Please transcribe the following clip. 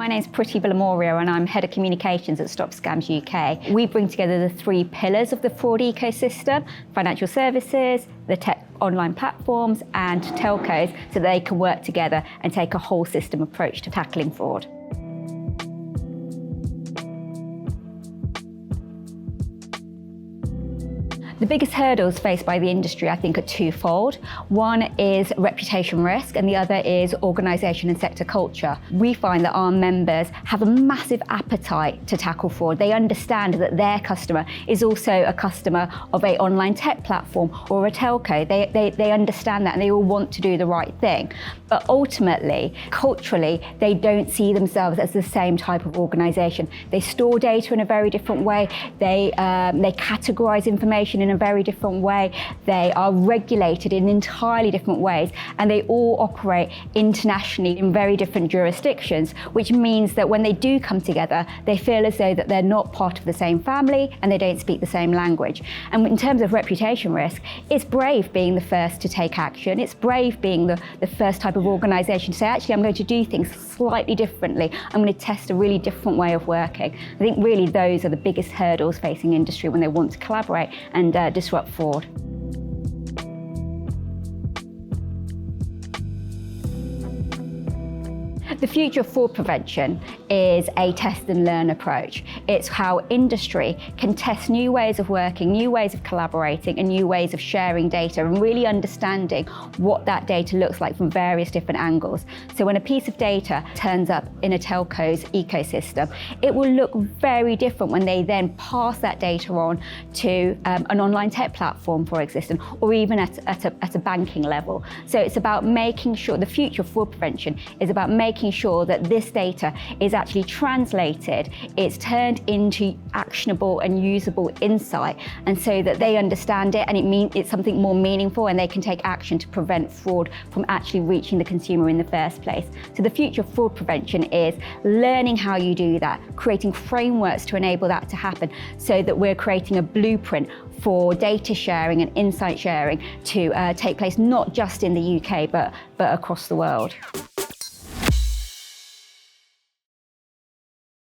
My name is Pritie Billimoria and I'm Head of Communications at Stop Scams UK. We bring together the three pillars of the fraud ecosystem: financial services, the tech online platforms and telcos, so they can work together and take a whole system approach to tackling fraud. The biggest hurdles faced by the industry, I think, are twofold. One is reputation risk and the other is organisation and sector culture. We find that our members have a massive appetite to tackle fraud. They understand that their customer is also a customer of an online tech platform or a telco. They understand that and they all want to do the right thing. But ultimately, culturally, they don't see themselves as the same type of organisation. They store data in a very different way. They categorise information in a very different way. They are regulated in entirely different ways, and they all operate internationally in very different jurisdictions, which means that when they do come together, they feel as though that they're not part of the same family and they don't speak the same language. And in terms of reputation risk, it's brave being the first to take action. It's brave being the first type of organisation to say, actually, I'm going to do things slightly differently. I'm going to test a really different way of working. I think really those are the biggest hurdles facing industry when they want to collaborate and disrupt fraud. The future of fraud prevention is a test and learn approach. It's how industry can test new ways of working, new ways of collaborating, and new ways of sharing data and really understanding what that data looks like from various different angles. So when a piece of data turns up in a telco's ecosystem, it will look very different when they then pass that data on to an online tech platform, for instance, or even at a banking level. So it's about making sure the future of fraud prevention is about making sure that this data is actually translated, it's turned into actionable and usable insight, and so that they understand it and it's something more meaningful and they can take action to prevent fraud from actually reaching the consumer in the first place. So the future of fraud prevention is learning how you do that, creating frameworks to enable that to happen, so that we're creating a blueprint for data sharing and insight sharing to take place not just in the UK but across the world.